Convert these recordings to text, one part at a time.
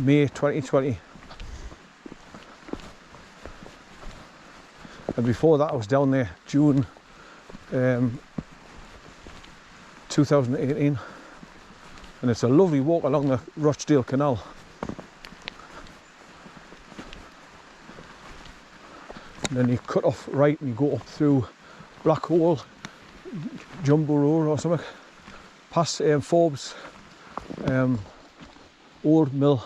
May 2020. And before that I was down there June 2018. And it's a lovely walk along the Rochdale Canal. And then you cut off right and you go up through Blackhole, Jumbo Road or something, past Forbes, Old Mill.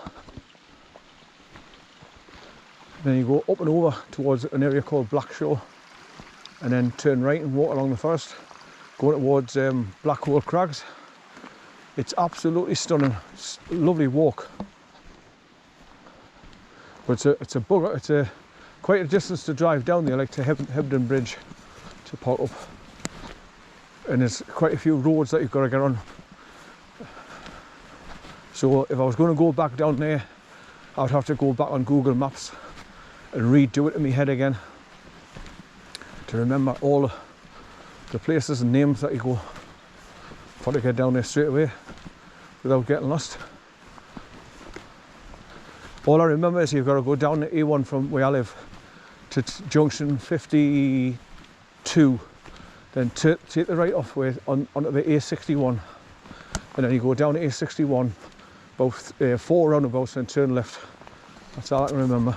Then you go up and over towards an area called Blackshaw, and then turn right and walk along the forest, going towards Blackhole Crags. It's absolutely stunning. It's a lovely walk. But it's a bugger. It's quite a distance to drive down there, like to Hebden Bridge to park up. And there's quite a few roads that you've got to get on. So if I was going to go back down there, I would have to go back on Google Maps and redo it in my head again to remember all the places and names that you go for to get down there straight away without getting lost. All I remember is you've got to go down the A1 from where I live to junction 52, then take the right off way onto the A61, and then you go down the A61 about 4 roundabouts and turn left. That's all I can remember.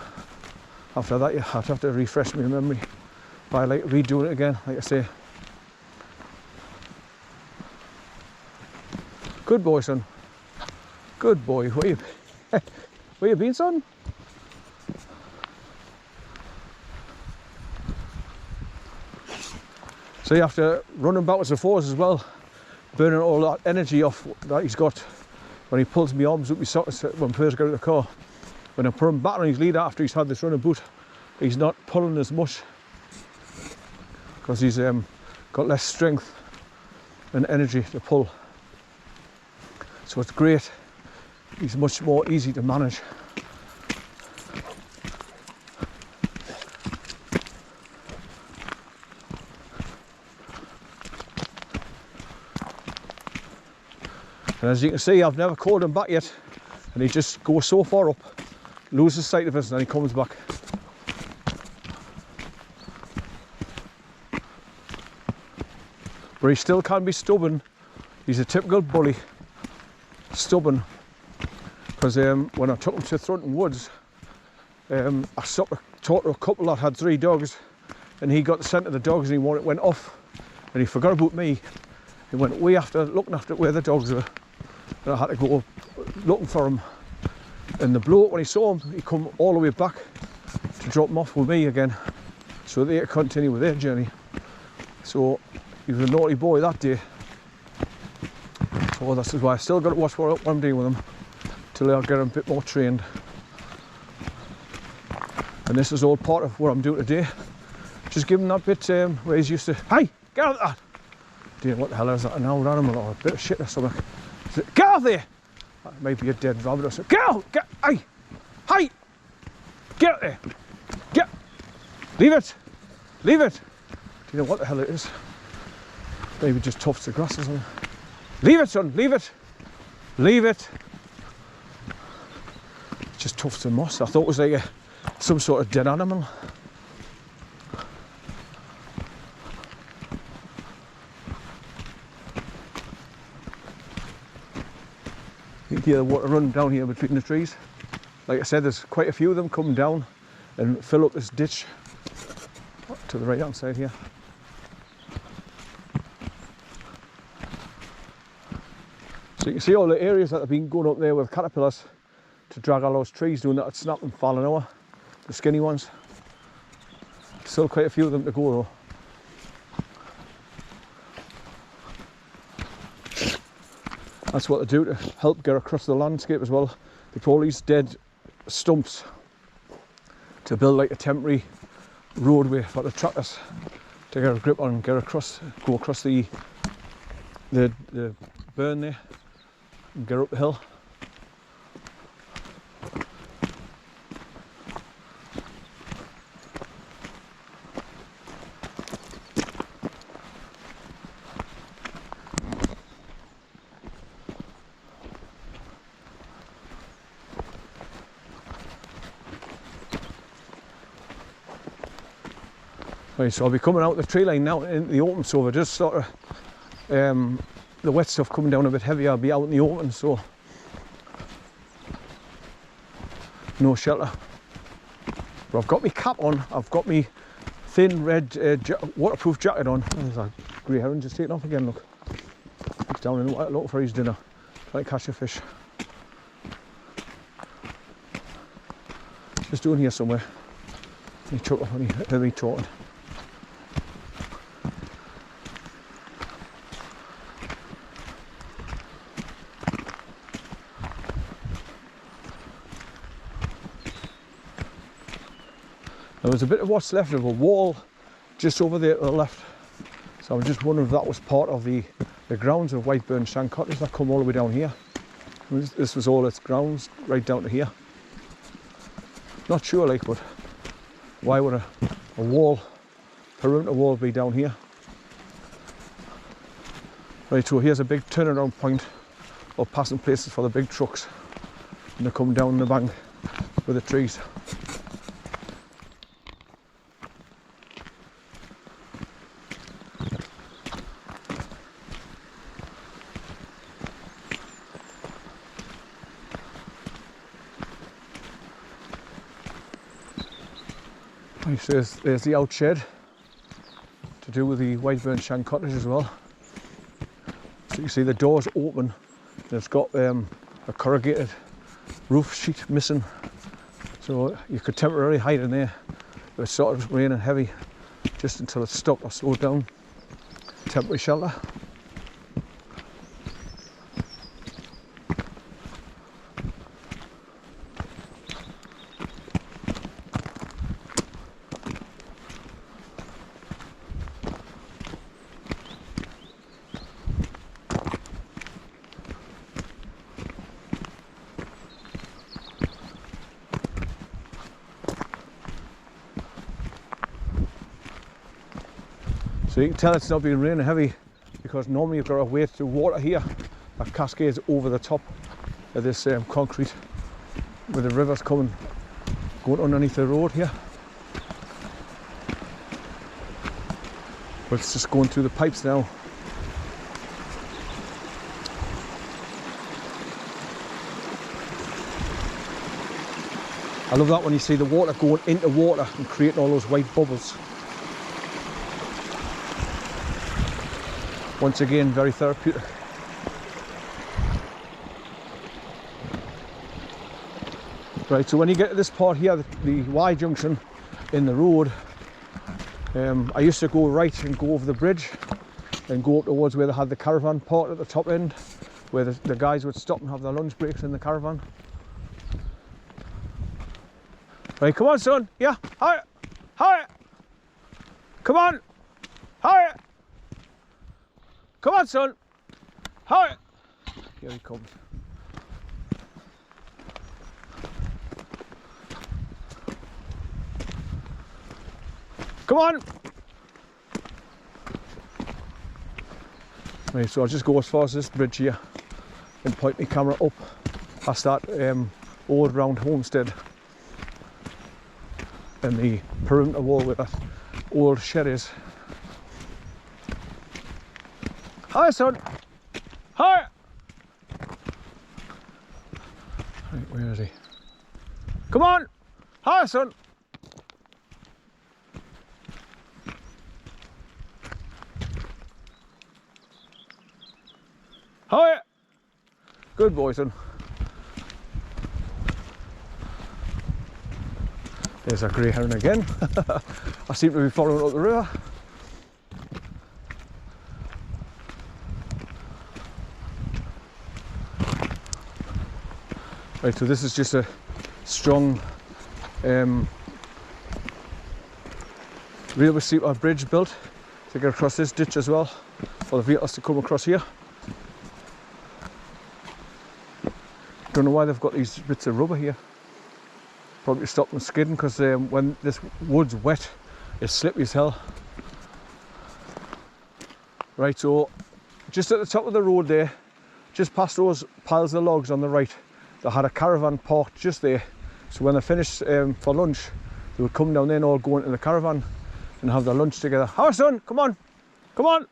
After that, I'd have to refresh my memory by like redoing it again, like I say. Good boy, son. Good boy. Where you been, son? So after running backwards and forwards as well, burning all that energy off that he's got when he pulls my arms up his sockets when I first get out of the car. When I put him back on his lead after he's had this running boot, he's not pulling as much because he's got less strength and energy to pull. So it's great. He's much more easy to manage. And as you can see, I've never called him back yet, and he just goes so far up, loses sight of us, and then he comes back. But he still can be stubborn. He's a typical bully, stubborn. Because when I took him to Thornton Woods, I talked to a couple that had 3 dogs, and he got the scent of the dogs and he went off, and he forgot about me. He went way after looking after where the dogs were, and I had to go looking for him. And the bloke, when he saw him, he come all the way back to drop him off with me again, so they could continue with their journey. So he was a naughty boy that day. So that's why I still got to watch what I'm doing with him till I get him a bit more trained. And this is all part of what I'm doing today. Just give him that bit where he's used to, hey, get out of that! Dear, what the hell is that, an old animal or a bit of shit or something? Get out there! That may be a dead rabbit or something. Get out! Get, hey! Hey! Get out there! Get! Leave it! Leave it! Do you know what the hell it is? Maybe just tufts of grass or something. Leave it, son! Leave it! Leave it! Just tufts of moss. I thought it was like some sort of dead animal. You can hear the water running down here between the trees. Like I said, there's quite a few of them coming down and fill up this ditch to the right hand side here. So you can see all the areas that have been going up there with caterpillars to drag all those trees doing that, snap and falling over, the skinny ones. Still quite a few of them to go though. That's what they do to help get across the landscape as well. They put all these dead stumps to build like a temporary roadway for the tractors to get a grip on, get across, go across the burn there and get up the hill. Right, so I'll be coming out the tree line now into the open, so we're just sort of the wet stuff coming down a bit heavier. I'll be out in the open, so no shelter. But I've got my cap on, I've got my thin red waterproof jacket on. There's a grey heron just taking off again, look. He's down in the water looking for his dinner, trying to catch a fish. Just doing here somewhere. He took off and he talking. There was a bit of what's left of a wall just over there to the left. So I'm just wondering if that was part of the grounds of Whiteburn Shank Cottage that come all the way down here. This was all its grounds, right down to here. Not sure, like, but why would a wall, perimeter wall, be down here? Right, so here's a big turnaround point or passing places for the big trucks, and they come down the bank with the trees. Right, so there's the out shed to do with the Whiteburn Shank Cottage as well. So you see the door's open and it's got a corrugated roof sheet missing, so you could temporarily hide in there. It was sort of raining heavy just until it stopped or slowed down. Temporary shelter. So you can tell it's not been raining heavy because normally you've got to wait to water here that cascades over the top of this concrete with the rivers going underneath the road here. But it's just going through the pipes now. I love that when you see the water going into water and creating all those white bubbles. Once again, very therapeutic. Right, so when you get to this part here, the Y junction in the road, I used to go right and go over the bridge and go up towards where they had the caravan part at the top end, where the guys would stop and have their lunch breaks in the caravan. Right, come on, son. Yeah, hi, hi. Come on, hi. Come on, son. Hi. Here he comes. Come on. Right, so I'll just go as far as this bridge here and point my camera up past that old round homestead and the perimeter wall where that old shed is. Hi, son. Hi. Right, where is he? Come on. Hi, son. Hi. Good boy, son. There's a grey heron again. I seem to be following up the river. Right, so this is just a strong railway sleeper bridge built to get across this ditch as well, for the vehicles to come across here. Don't know why they've got these bits of rubber here. Probably to stop them skidding, because when this wood's wet, it's slippery as hell. Right, so just at the top of the road there, just past those piles of logs on the right, they had a caravan parked just there. So when they finished for lunch, they would come down there and all go into the caravan. and have their lunch together. Hi son, come on, come on.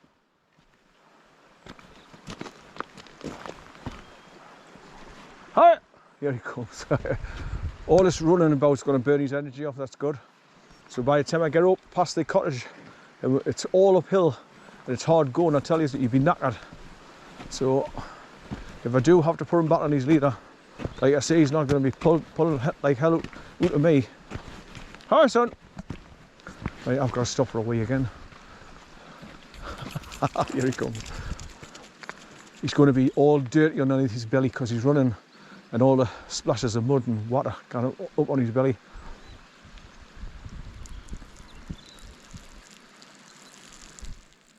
Hi, here he comes. All this running about is going to burn his energy off, that's good. So by the time I get up past the cottage, it's all uphill and it's hard going. I tell you that you'd be knackered. So if I do have to put him back on his leader, like I say, he's not going to be pulling like hell out of me. Hi son. Right, I've got to stop for a wee again. Here he comes. He's going to be all dirty underneath his belly because he's running, and all the splashes of mud and water kind of up on his belly.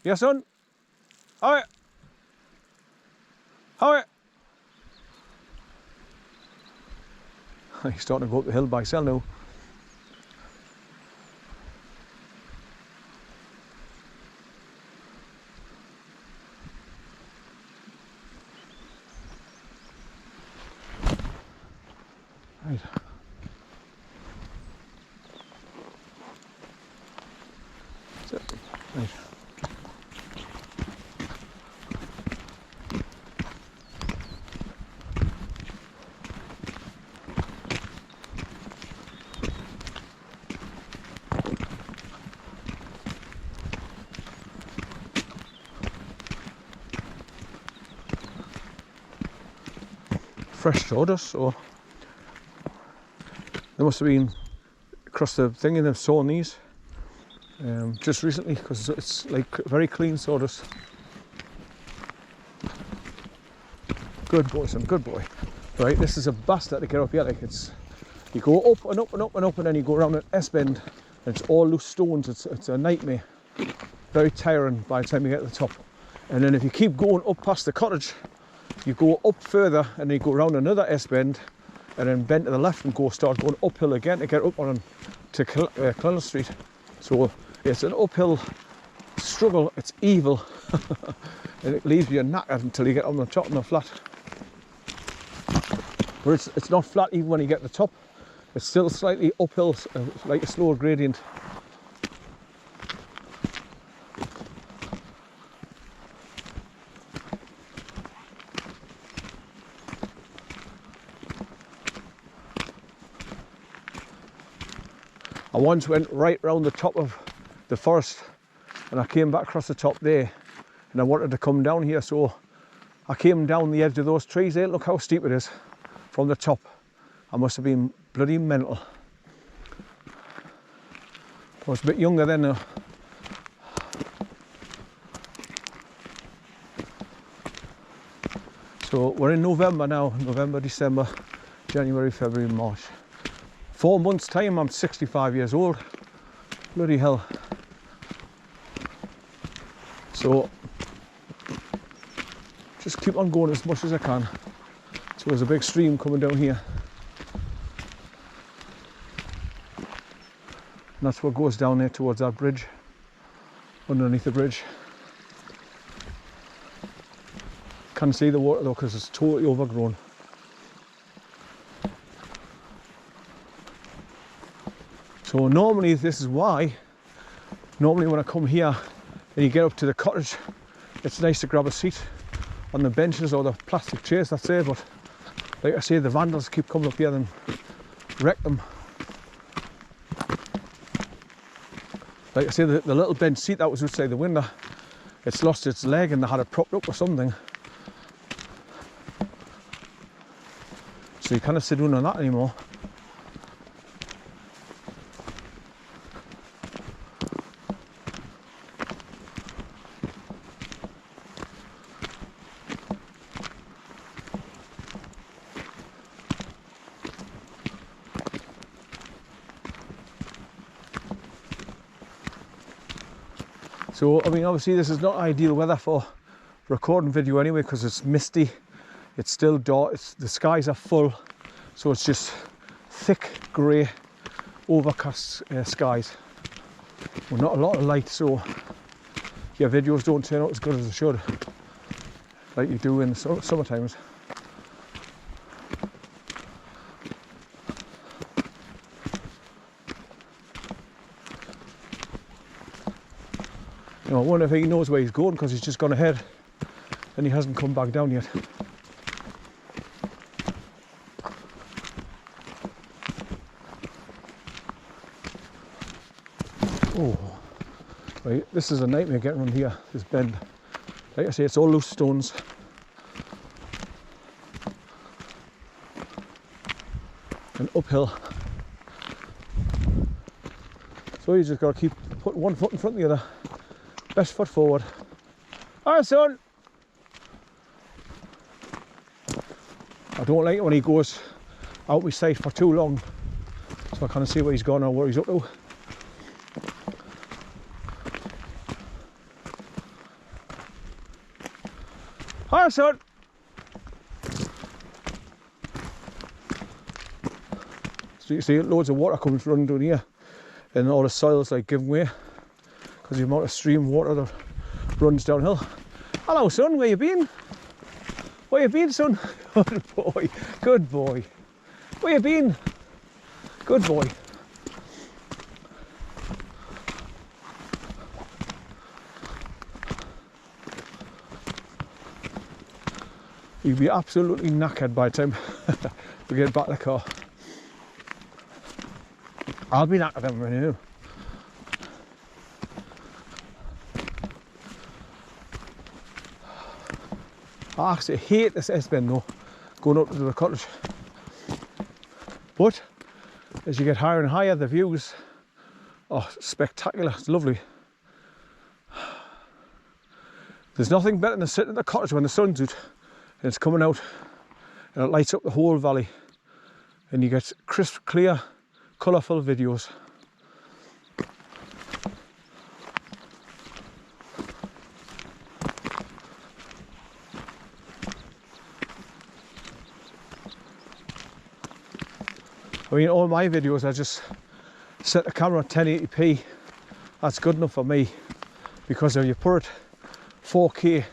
Yeah, son. Hi. Hi. He's starting to go up the hill by himself now. Right. That's it. Right. Fresh sawdust, so they must have been across the thing and they've sawn these just recently because it's like very clean sawdust. Good boy, son, good boy. Right, this is a bastard to get up here. Like you go up and up and up and up, and then you go around an S-bend, and it's all loose stones. It's a nightmare. Very tiring by the time you get to the top. And then if you keep going up past the cottage, you go up further and then you go around another S-bend and then bend to the left and start going uphill again to get up on to Clennell Street. So it's an uphill struggle, it's evil. And it leaves you knackered until you get on the top and the flat. But it's not flat even when you get to the top. It's still slightly uphill, like a slower gradient. I once went right round the top of the forest and I came back across the top there and I wanted to come down here, so I came down the edge of those trees there. Look how steep it is from the top. I must have been bloody mental. I was a bit younger then though. So we're in November now, November, December, January, February, March. 4 months time I'm 65 years old. Bloody hell. So just keep on going as much as I can. So there's a big stream coming down here. And that's what goes down there towards that bridge. Underneath the bridge. Can't see the water though because it's totally overgrown. So normally this is why, normally when I come here and you get up to the cottage, it's nice to grab a seat on the benches or the plastic chairs that's there, but like I say, the vandals keep coming up here and wreck them. Like I say, the little bench seat that was outside the window, it's lost its leg and they had it propped up or something. So you can't sit down on that anymore. So, I mean, obviously this is not ideal weather for recording video anyway because it's misty, it's still dark, the skies are full, so it's just thick grey overcast skies. Well, not a lot of light, so your videos don't turn out as good as they should, like you do in the summer times. Now, I wonder if he knows where he's going because he's just gone ahead and he hasn't come back down yet. Oh, right, this is a nightmare getting around here, this bend. Like I say, it's all loose stones. And uphill. So you just got to keep putting one foot in front of the other. Best foot forward. Hi, son! I don't like it when he goes out my sight for too long. So I can't see where he's gone or where he's up to. Hi, son! So you see loads of water comes running down here and all the soil's like giving way because the amount of stream water that runs downhill. Hello, son, where you been? Where you been, son? Good boy, good boy. Where you been? Good boy. You'll be absolutely knackered by the time we get back to the car. I'll be knackered when I know. I actually hate this S-bend though, going up to the cottage. But as you get higher and higher, the views are spectacular. It's lovely. There's nothing better than sitting at the cottage when the sun's out and it's coming out and it lights up the whole valley and you get crisp, clear, colourful videos. I mean, all my videos I just set the camera at 1080p. That's good enough for me, because if you put it 4K,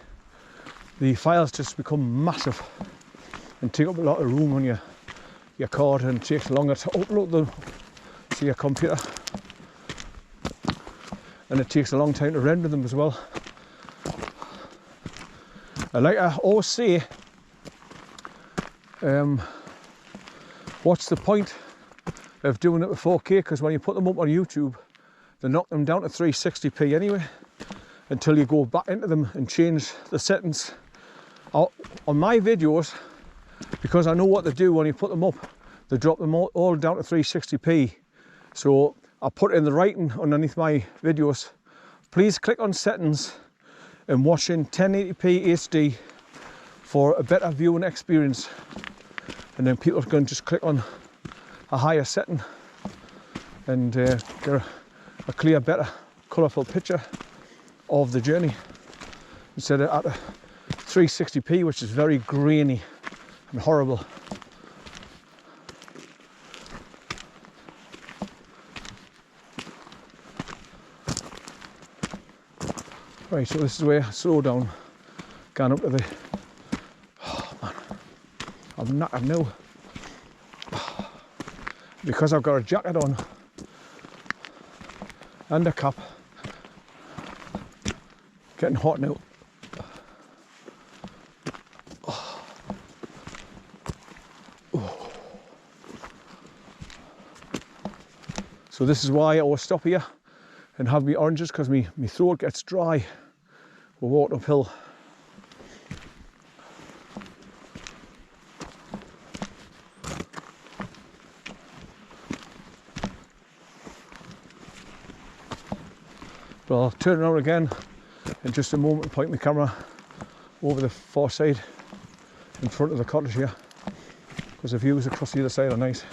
the files just become massive and take up a lot of room on your card, and it takes longer to upload them to your computer, and it takes a long time to render them as well. And like I always say, what's the point of doing it with 4K? Because when you put them up on YouTube, they knock them down to 360p anyway, until you go back into them and change the settings. On my videos, because I know what they do when you put them up, they drop them all down to 360p. So I put in the writing underneath my videos, please click on settings and watch in 1080p HD for a better viewing experience. And then people can just click on a higher setting and get a clear, better, colourful picture of the journey, instead of at a 360p, which is very grainy and horrible. Right, so this is where I slow down, going up to the, oh man, I'm knackered now. Because I've got a jacket on and a cap, getting hot now. So this is why I always stop here and have me oranges, because my throat gets dry. We're walking uphill. But I'll turn around again in just a moment and point my camera over the far side in front of the cottage here, because the views across the other side are nice.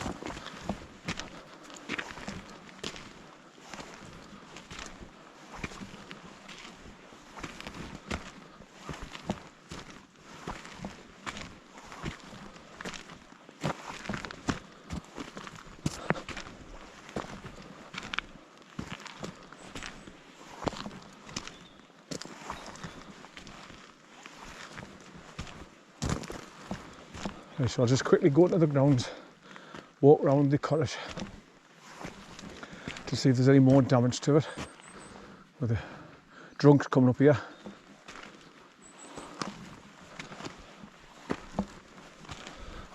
Right, so I'll just quickly go to the grounds, walk around the cottage to see if there's any more damage to it with the drunks coming up here.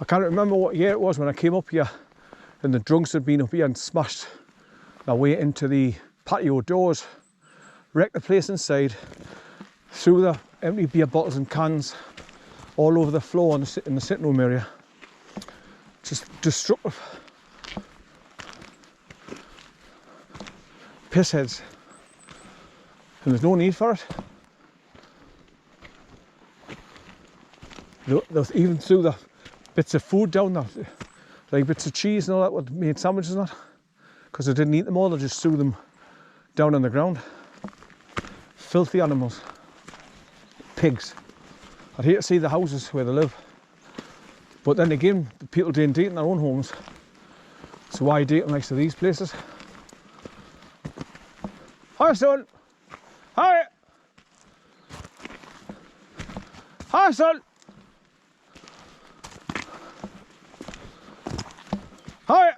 I can't remember what year it was when I came up here and the drunks had been up here and smashed their way into the patio doors, wrecked the place inside, threw the empty beer bottles and cans all over the floor in the sitting room area. Just destructive. Pissheads. And there's no need for it. They even threw the bits of food down there, like bits of cheese and all that, what made sandwiches and that, because they didn't eat them all, they just threw them down on the ground. Filthy animals. Pigs. I'd hate to see the houses where they live. But then again, the people didn't date in their own homes. So why date next to these places? Hi son! Hi! Hi son! Hi!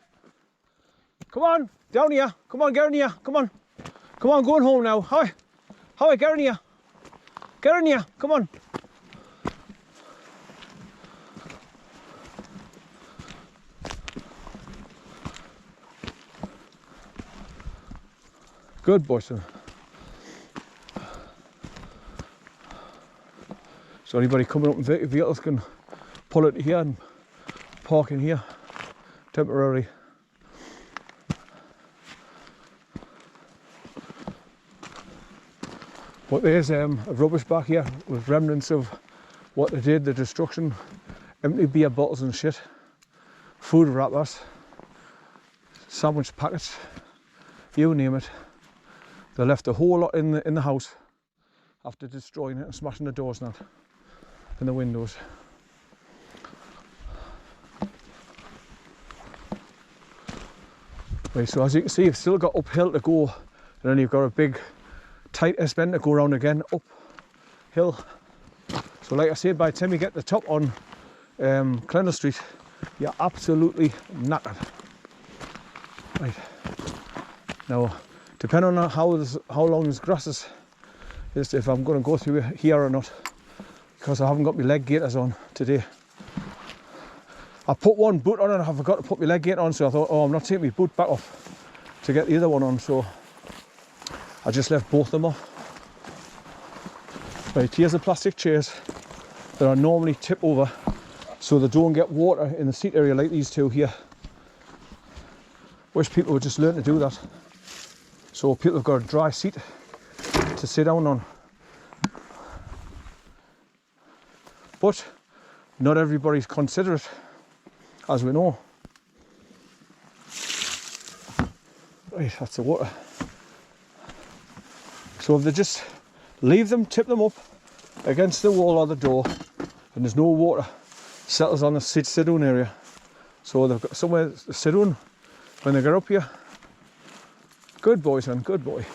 Come on, down here. Come on, get in here. Come on. Come on, going home now. Hi. Hi, get in here. Get in here. Come on. Good boy, son. So anybody coming up in vehicles can pull it here and park in here temporarily. But there's a rubbish back here with remnants of what they did, the destruction, empty beer bottles and shit, food wrappers, sandwich packets, you name it. They left a whole lot in the house after destroying it and smashing the doors and that, and the windows. Right, so as you can see, you've still got uphill to go, and then you've got a big tight S-bend to go around again, uphill. So like I said, by the time you get the top on Clennell Street, you're absolutely knackered. Right, now depending on how long this grass is if I'm going to go through here or not, because I haven't got my leg gaiters on today. I put one boot on and I forgot to put my leg gaiter on, so I thought, oh, I'm not taking my boot back off to get the other one on, so I just left both of them off. Right, here's the plastic chairs that are normally tip over so they don't get water in the seat area like these two here. Wish people would just learn to do that, so people have got a dry seat to sit down on. But not everybody's considerate, as we know. Right, that's the water. So if they just leave them, tip them up against the wall or the door, and there's no water, settles on the sit-down area. So they've got somewhere to sit on when they get up here. Good boy, son, good boy.